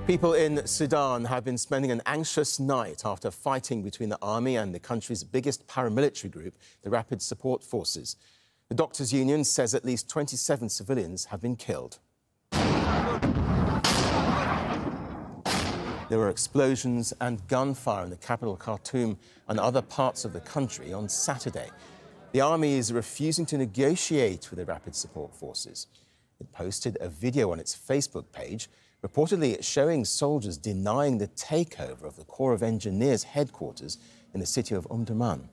People in Sudan have been spending an anxious night after fighting between the army and the country's biggest paramilitary group, the Rapid Support Forces. The Doctors Union says at least 27 civilians have been killed. There were explosions and gunfire in the capital Khartoum and other parts of the country on Saturday. The army is refusing to negotiate with the Rapid Support Forces. It posted a video on its Facebook page, reportedly showing soldiers denying the takeover of the Corps of Engineers headquarters in the city of Omdurman.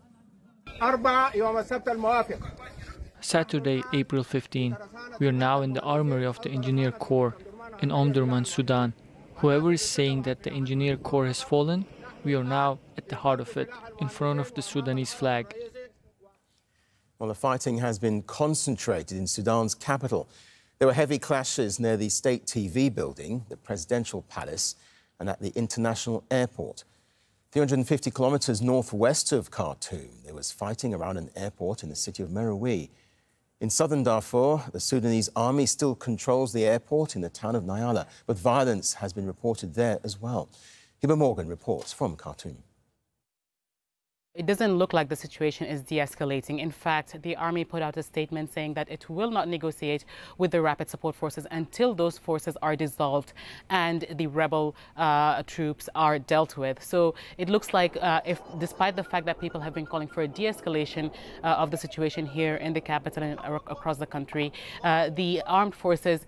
Saturday, April 15. We are now in the armory of the Engineer Corps in Omdurman, Sudan. Whoever is saying that the Engineer Corps has fallen, we are now at the heart of it, in front of the Sudanese flag. Well, the fighting has been concentrated in Sudan's capital. There were heavy clashes near the state TV building, the presidential palace, and at the international airport. 350 kilometres northwest of Khartoum, there was fighting around an airport in the city of Merowe. In southern Darfur, the Sudanese army still controls the airport in the town of Nyala, but violence has been reported there as well. Hiba reports from Khartoum. It doesn't look like the situation is de-escalating. In fact, the army put out a statement saying that it will not negotiate with the Rapid Support Forces until those forces are dissolved and the rebel troops are dealt with. So it looks like despite the fact that people have been calling for a de-escalation of the situation here in the capital and across the country, the armed forces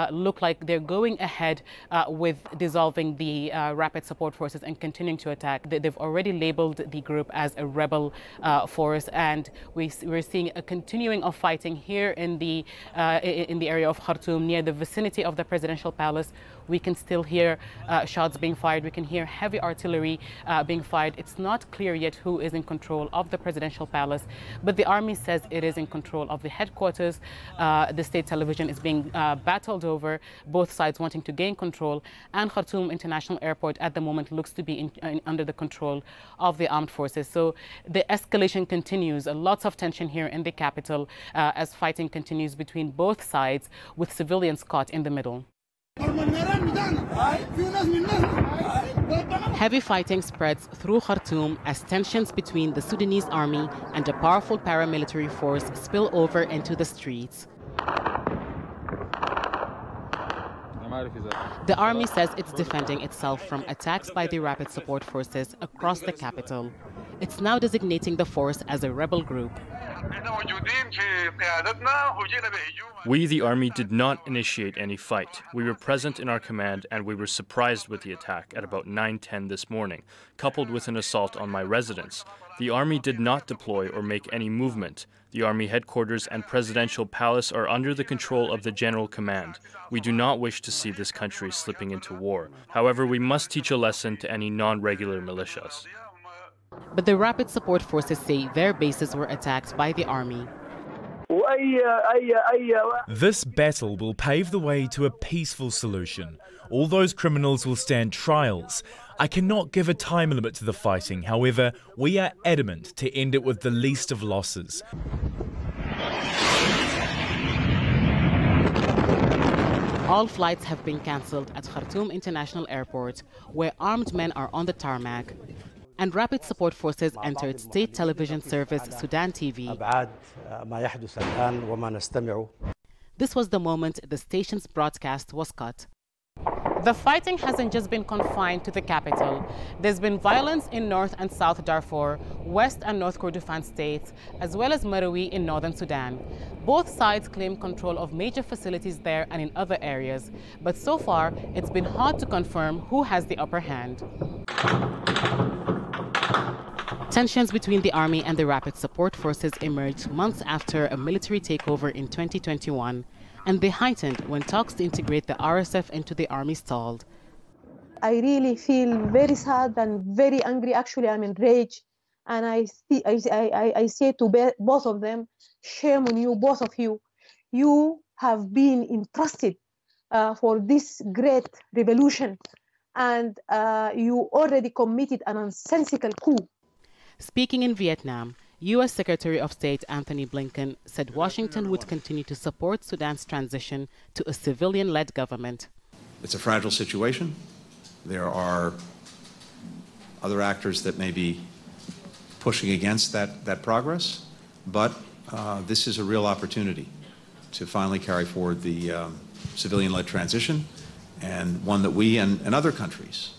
look like they're going ahead with dissolving the Rapid Support Forces and continuing to attack. They've already labeled the group as a rebel force, and we're seeing a continuing of fighting here in the area of Khartoum, near the vicinity of the presidential palace. We can still hear shots being fired. We can hear heavy artillery being fired. It's not clear yet who is in control of the presidential palace, but the army says it is in control of the headquarters. The state television is being battled over, both sides wanting to gain control, and Khartoum International Airport at the moment looks to be under the control of the armed forces. So the escalation continues. Lots of tension here in the capital as fighting continues between both sides, with civilians caught in the middle. Heavy fighting spreads through Khartoum as tensions between the Sudanese army and a powerful paramilitary force spill over into the streets. The army says it's defending itself from attacks by the Rapid Support Forces across the capital. It's now designating the force as a rebel group. We, the army, did not initiate any fight. We were present in our command and we were surprised with the attack at about 9:10 this morning, coupled with an assault on my residence. The army did not deploy or make any movement. The army headquarters and presidential palace are under the control of the general command. We do not wish to see this country slipping into war. However, we must teach a lesson to any non-regular militias. But the Rapid Support Forces say their bases were attacked by the army. This battle will pave the way to a peaceful solution. All those criminals will stand trials. I cannot give a time limit to the fighting. However, we are adamant to end it with the least of losses. All flights have been cancelled at Khartoum International Airport, where armed men are on the tarmac. And Rapid Support Forces entered state television service Sudan TV. This was the moment the station's broadcast was cut. The fighting hasn't just been confined to the capital. There's been violence in North and South Darfur, West and North Kordofan states, as well as Merowe in northern Sudan. Both sides claim control of major facilities there and in other areas. But so far, it's been hard to confirm who has the upper hand. Tensions between the army and the Rapid Support Forces emerged months after a military takeover in 2021, and they heightened when talks to integrate the RSF into the army stalled. I really feel very sad and very angry. Actually, I'm enraged, and I say to both of them, shame on you, both of you. You have been entrusted for this great revolution, and you already committed an nonsensical coup. Speaking in Vietnam, U.S. Secretary of State Anthony Blinken said Washington would continue to support Sudan's transition to a civilian-led government. It's a fragile situation. There are other actors that may be pushing against that progress, but this is a real opportunity to finally carry forward the civilian-led transition, and one that we and other countries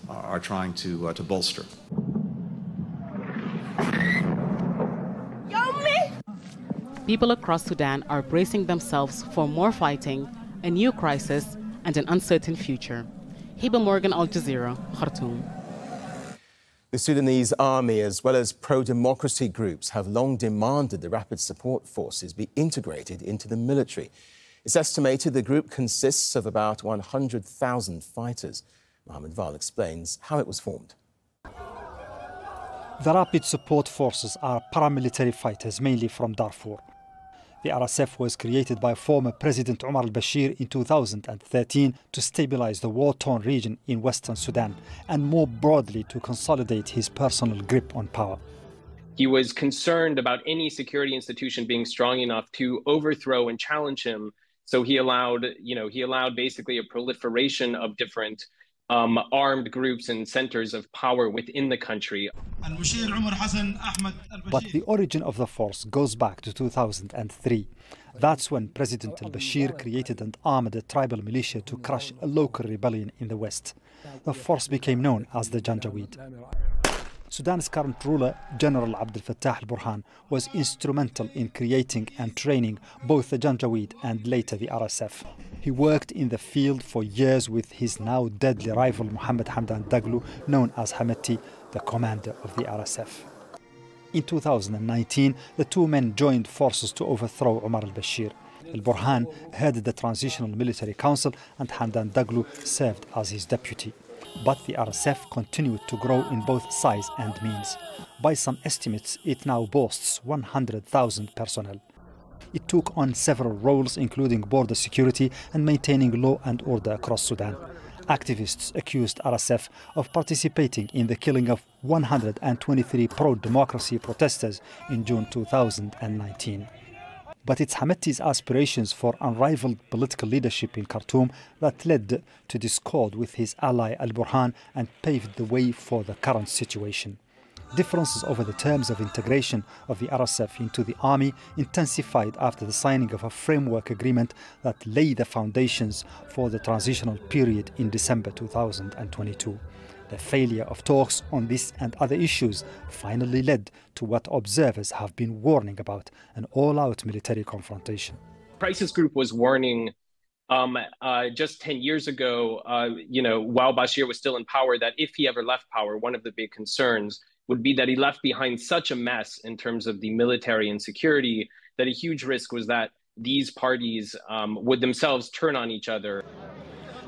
are trying to bolster. People across Sudan are bracing themselves for more fighting, a new crisis, and an uncertain future. Hiba Morgan, Al Jazeera, Khartoum. The Sudanese army, as well as pro-democracy groups, have long demanded the Rapid Support Forces be integrated into the military. It's estimated the group consists of about 100,000 fighters. Mohamed Vall explains how it was formed. The Rapid Support Forces are paramilitary fighters, mainly from Darfur. The RSF was created by former President Omar al-Bashir in 2013 to stabilize the war-torn region in western Sudan and more broadly to consolidate his personal grip on power. He was concerned about any security institution being strong enough to overthrow and challenge him. So he allowed basically a proliferation of different armed groups and centers of power within the country. But the origin of the force goes back to 2003. That's when President al-Bashir created and armed a tribal militia to crush a local rebellion in the west. The force became known as the Janjaweed. Sudan's current ruler, General Abdel Fattah al-Burhan, was instrumental in creating and training both the Janjaweed and later the RSF. He worked in the field for years with his now deadly rival Mohamed Daglo, known as Hameti, the commander of the RSF. In 2019, the two men joined forces to overthrow Omar al-Bashir. Al-Burhan headed the Transitional Military Council and Hamdan Daglo served as his deputy. But the RSF continued to grow in both size and means. By some estimates, it now boasts 100,000 personnel. It took on several roles, including border security and maintaining law and order across Sudan. Activists accused RSF of participating in the killing of 123 pro-democracy protesters in June 2019. But it's Hameti's aspirations for unrivaled political leadership in Khartoum that led to discord with his ally al-Burhan and paved the way for the current situation. Differences over the terms of integration of the RSF into the army intensified after the signing of a framework agreement that laid the foundations for the transitional period in December 2022. The failure of talks on this and other issues finally led to what observers have been warning about, an all-out military confrontation. Crisis Group was warning just 10 years ago, while Bashir was still in power, that if he ever left power, one of the big concerns would be that he left behind such a mess in terms of the military and security that a huge risk was that these parties would themselves turn on each other.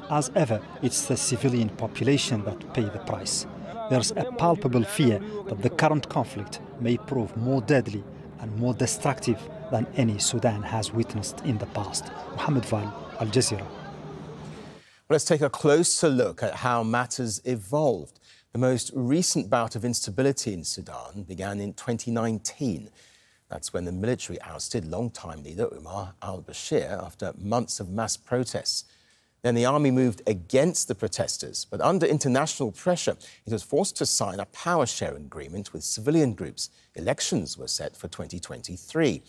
As ever, it's the civilian population that pay the price. There's a palpable fear that the current conflict may prove more deadly and more destructive than any Sudan has witnessed in the past. Mohamed Vall, Al Jazeera. Let's take a closer look at how matters evolved. The most recent bout of instability in Sudan began in 2019. That's when the military ousted longtime leader Omar al-Bashir after months of mass protests. Then the army moved against the protesters, but under international pressure, it was forced to sign a power-sharing agreement with civilian groups. Elections were set for 2023.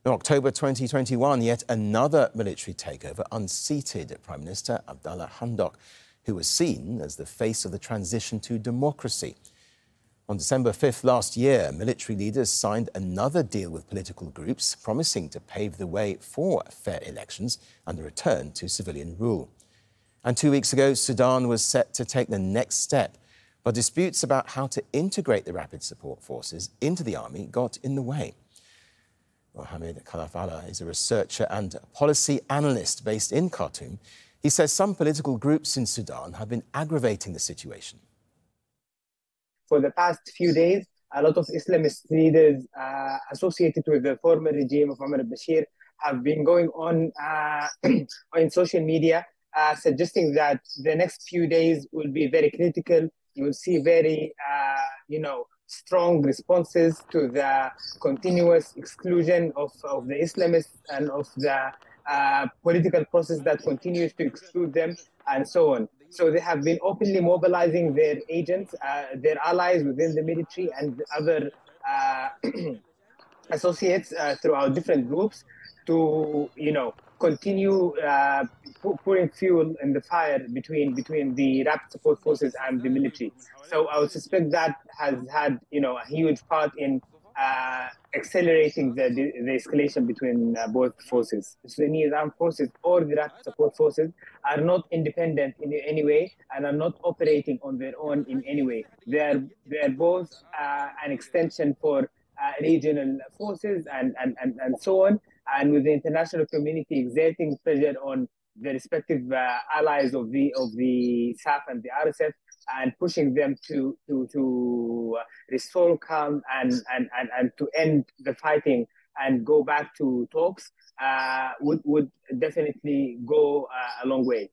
In October 2021, yet another military takeover unseated Prime Minister Abdallah Hamdok, who was seen as the face of the transition to democracy. On December 5th last year, military leaders signed another deal with political groups, promising to pave the way for fair elections and a return to civilian rule. And 2 weeks ago, Sudan was set to take the next step, but disputes about how to integrate the Rapid Support Forces into the army got in the way. Mohamed is a researcher and policy analyst based in Khartoum. He says some political groups in Sudan have been aggravating the situation. For the past few days, a lot of Islamist leaders associated with the former regime of Omar al-Bashir have been going on on social media, suggesting that the next few days will be very critical. You will see very, strong responses to the continuous exclusion of the Islamists and of the political process that continues to exclude them, and so on. So they have been openly mobilizing their agents, their allies within the military and other associates throughout different groups to, continue pouring fuel in the fire between the rapid support forces and the military. So I would suspect that has had, a huge part in accelerating the escalation between both forces. The Sudanese armed forces or the rapid support forces are not independent in any way and are not operating on their own in any way. They are both an extension for regional forces and so on, and with the international community exerting pressure on the respective allies of the SAF and the RSF and pushing them to restore calm and to end the fighting and go back to talks would definitely go a long way.